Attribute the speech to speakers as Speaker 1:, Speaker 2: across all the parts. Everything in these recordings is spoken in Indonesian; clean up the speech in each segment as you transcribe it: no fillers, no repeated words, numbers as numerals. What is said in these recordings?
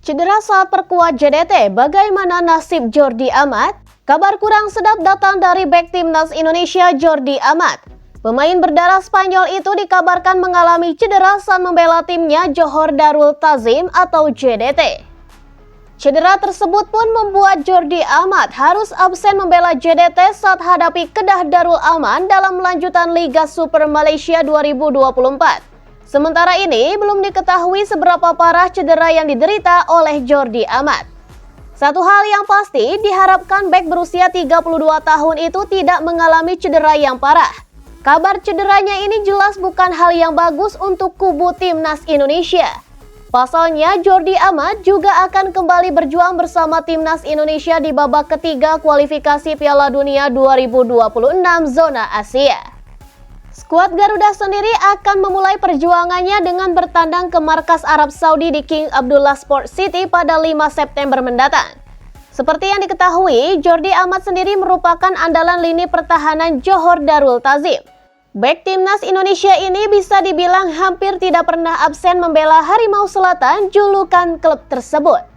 Speaker 1: Cedera saat perkuat JDT, bagaimana nasib Jordi Amat? Kabar kurang sedap datang dari bek timnas Indonesia Jordi Amat. Pemain berdarah Spanyol itu dikabarkan mengalami cedera saat membela timnya Johor Darul Ta'zim atau JDT. Cedera tersebut pun membuat Jordi Amat harus absen membela JDT saat hadapi Kedah Darul Aman dalam lanjutan Liga Super Malaysia 2024. Sementara ini, belum diketahui seberapa parah cedera yang diderita oleh Jordi Amat. Satu hal yang pasti, diharapkan bek berusia 32 tahun itu tidak mengalami cedera yang parah. Kabar cederanya ini jelas bukan hal yang bagus untuk kubu timnas Indonesia. Pasalnya, Jordi Amat juga akan kembali berjuang bersama timnas Indonesia di babak ketiga kualifikasi Piala Dunia 2026 zona Asia. Skuad Garuda sendiri akan memulai perjuangannya dengan bertandang ke markas Arab Saudi di King Abdullah Sport City pada 5 September mendatang. Seperti yang diketahui, Jordi Amat sendiri merupakan andalan lini pertahanan Johor Darul Ta'zim. Bek timnas Indonesia ini bisa dibilang hampir tidak pernah absen membela Harimau Selatan, julukan klub tersebut.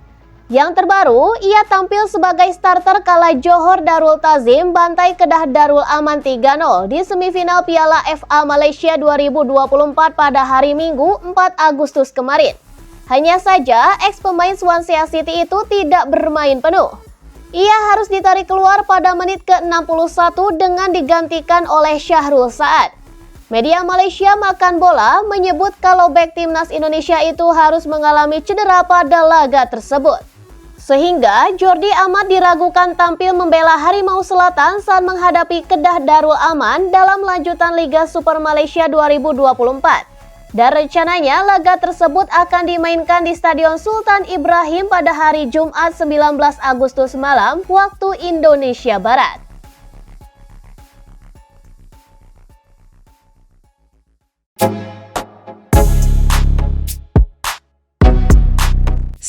Speaker 1: Yang terbaru, ia tampil sebagai starter kala Johor Darul Ta'zim bantai Kedah Darul Aman 3-0 di semifinal Piala FA Malaysia 2024 pada hari Minggu 4 Agustus kemarin. Hanya saja, ex-pemain Swansea City itu tidak bermain penuh. Ia harus ditarik keluar pada menit ke-61 dengan digantikan oleh Syahrul Saad. Media Malaysia Makan Bola menyebut kalau bek timnas Indonesia itu harus mengalami cedera pada laga tersebut. Sehingga Jordi Amat diragukan tampil membela Harimau Selatan saat menghadapi Kedah Darul Aman dalam lanjutan Liga Super Malaysia 2024. Dan rencananya laga tersebut akan dimainkan di Stadion Sultan Ibrahim pada hari Jumat 19 Agustus malam waktu Indonesia Barat.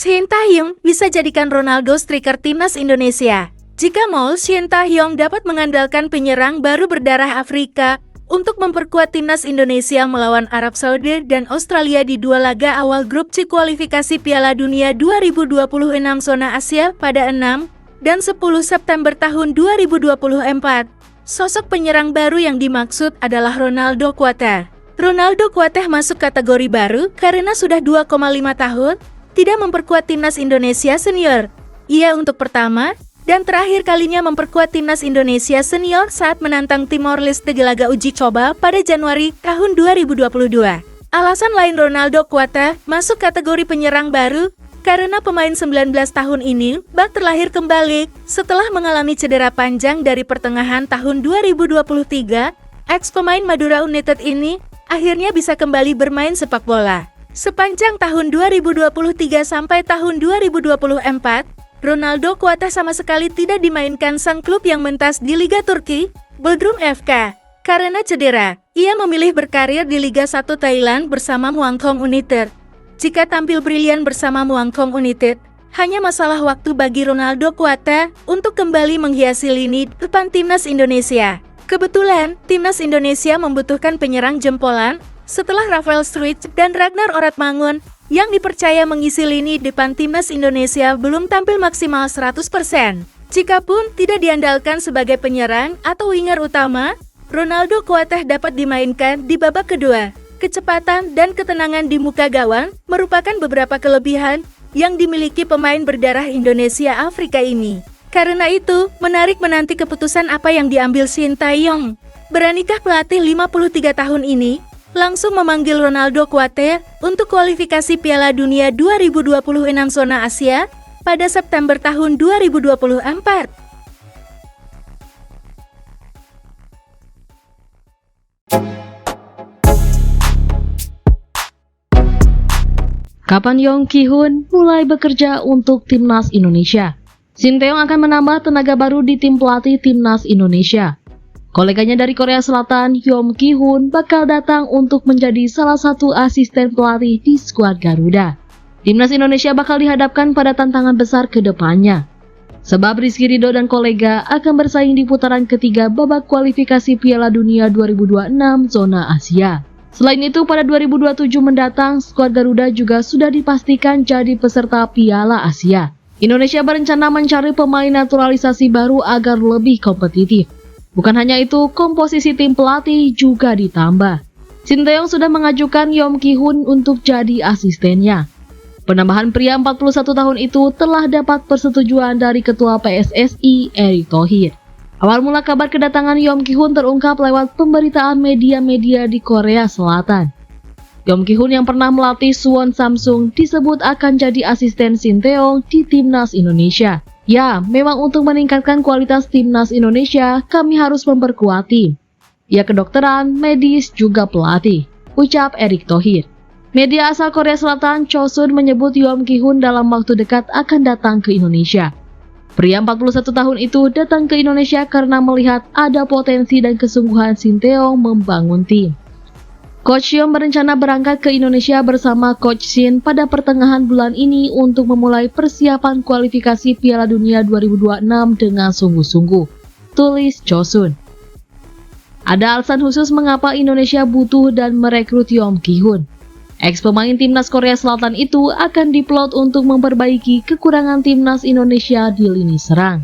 Speaker 2: Shin Tae-hyung bisa jadikan Ronaldo striker timnas Indonesia. Jika mau, Shin Tae-hyung dapat mengandalkan penyerang baru berdarah Afrika untuk memperkuat timnas Indonesia melawan Arab Saudi dan Australia di dua laga awal grup C kualifikasi Piala Dunia 2026 zona Asia pada 6 dan 10 September tahun 2024. Sosok penyerang baru yang dimaksud adalah Ronaldo Kuateh. Ronaldo Kuateh masuk kategori baru karena sudah 2,5 tahun tidak memperkuat timnas Indonesia senior. Ia untuk pertama dan terakhir kalinya memperkuat timnas Indonesia senior saat menantang Timor Leste di laga uji coba pada Januari tahun 2022. Alasan lain Ronaldo Kuateh masuk kategori penyerang baru karena pemain 19 tahun ini bak terlahir kembali setelah mengalami cedera panjang dari pertengahan tahun 2023. Ex-pemain Madura United ini akhirnya bisa kembali bermain sepak bola. Sepanjang tahun 2023 sampai tahun 2024, Ronaldo Kuateh sama sekali tidak dimainkan sang klub yang mentas di Liga Turki, Bodrum FK. Karena cedera, ia memilih berkarir di Liga 1 Thailand bersama Muangthong United. Jika tampil brilian bersama Muangthong United, hanya masalah waktu bagi Ronaldo Kuateh untuk kembali menghiasi lini depan timnas Indonesia. Kebetulan, timnas Indonesia membutuhkan penyerang jempolan setelah Rafael Struijk dan Ragnar Oratmangun yang dipercaya mengisi lini depan timnas Indonesia belum tampil maksimal 100%. Jikapun tidak diandalkan sebagai penyerang atau winger utama, Ronaldo Kuateh dapat dimainkan di babak kedua. Kecepatan dan ketenangan di muka gawang merupakan beberapa kelebihan yang dimiliki pemain berdarah Indonesia Afrika ini. Karena itu, menarik menanti keputusan apa yang diambil Shin Tae-hyung. Beranikah pelatih 53 tahun ini langsung memanggil Ronaldo Kuateh untuk kualifikasi Piala Dunia 2026 zona Asia pada September tahun 2024.
Speaker 3: Kapan Yong Ki-hun mulai bekerja untuk timnas Indonesia? Shin Tae-hyung akan menambah tenaga baru di tim pelatih timnas Indonesia. Koleganya dari Korea Selatan, Yong Ki-hun, bakal datang untuk menjadi salah satu asisten pelatih di skuad Garuda. Timnas Indonesia bakal dihadapkan pada tantangan besar ke depannya. Sebab Rizky Ridho dan kolega akan bersaing di putaran ketiga babak kualifikasi Piala Dunia 2026 zona Asia. Selain itu, pada 2027 mendatang, skuad Garuda juga sudah dipastikan jadi peserta Piala Asia. Indonesia berencana mencari pemain naturalisasi baru agar lebih kompetitif. Bukan hanya itu, komposisi tim pelatih juga ditambah. Sinteyong sudah mengajukan Yom Ki-hun untuk jadi asistennya. Penambahan pria 41 tahun itu telah dapat persetujuan dari Ketua PSSI, Erick Thohir. Awal mula kabar kedatangan Yom Ki-hun terungkap lewat pemberitaan media-media di Korea Selatan. Yom Ki-hun yang pernah melatih Suwon Samsung disebut akan jadi asisten Sinteyong di Timnas Indonesia. Ya, memang untuk meningkatkan kualitas Timnas Indonesia, kami harus memperkuat tim. Ya, kedokteran, medis, juga pelatih, ucap Erick Thohir. Media asal Korea Selatan Chosun menyebut Yom Ki-hun dalam waktu dekat akan datang ke Indonesia. Pria 41 tahun itu datang ke Indonesia karena melihat ada potensi dan kesungguhan Sinteyong membangun tim. Coach Yom berencana berangkat ke Indonesia bersama Coach Shin pada pertengahan bulan ini untuk memulai persiapan kualifikasi Piala Dunia 2026 dengan sungguh-sungguh, tulis Chosun. Ada alasan khusus mengapa Indonesia butuh dan merekrut Yom Ki-hun. Ex-pemain Timnas Korea Selatan itu akan diplot untuk memperbaiki kekurangan Timnas Indonesia di lini serang.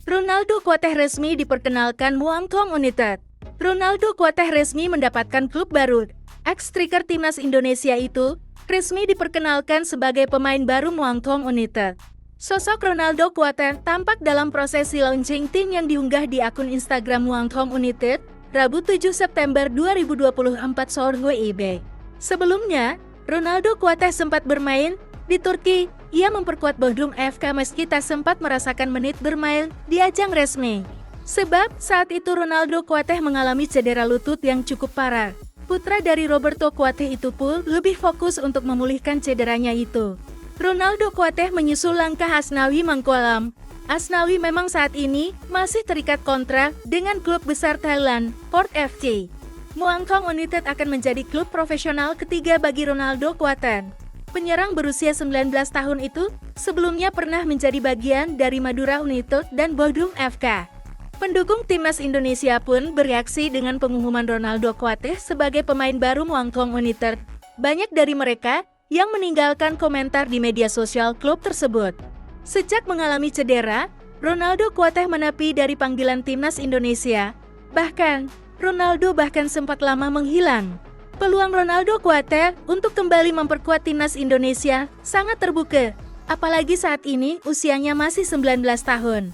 Speaker 2: Ronaldo Kuateh resmi diperkenalkan Muangthong United. Ronaldo Kuateh resmi mendapatkan klub baru. Ex-striker Timnas Indonesia itu resmi diperkenalkan sebagai pemain baru Muangthong United. Sosok Ronaldo Kuateh tampak dalam prosesi launching tim yang diunggah di akun Instagram Muangthong United, Rabu 7 September 2024 sore WIB. Sebelumnya, Ronaldo Kuateh sempat bermain di Turki. Ia memperkuat Bodrum FK meski tak sempat merasakan menit bermain di ajang resmi. Sebab saat itu Ronaldo Kuateh mengalami cedera lutut yang cukup parah. Putra dari Roberto Kuateh itu pun lebih fokus untuk memulihkan cederanya itu. Ronaldo Kuateh menyusul langkah Asnawi Mangkulam. Asnawi memang saat ini masih terikat kontrak dengan klub besar Thailand, Port FC. Muangthong United akan menjadi klub profesional ketiga bagi Ronaldo Kuateh. Penyerang berusia 19 tahun itu sebelumnya pernah menjadi bagian dari Madura United dan Bodrum FK. Pendukung Timnas Indonesia pun bereaksi dengan pengumuman Ronaldo Kuateh sebagai pemain baru Muangthong United. Banyak dari mereka yang meninggalkan komentar di media sosial klub tersebut. Sejak mengalami cedera, Ronaldo Kuateh menepi dari panggilan Timnas Indonesia. Bahkan, Ronaldo sempat lama menghilang. Peluang Ronaldo Kuateh untuk kembali memperkuat Timnas Indonesia sangat terbuka, apalagi saat ini usianya masih 19 tahun.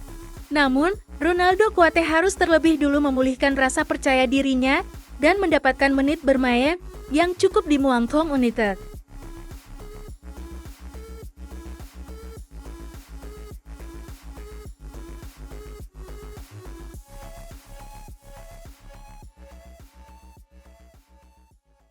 Speaker 2: Namun, Ronaldo Kuateh harus terlebih dulu memulihkan rasa percaya dirinya dan mendapatkan menit bermain yang cukup di Muangthong United.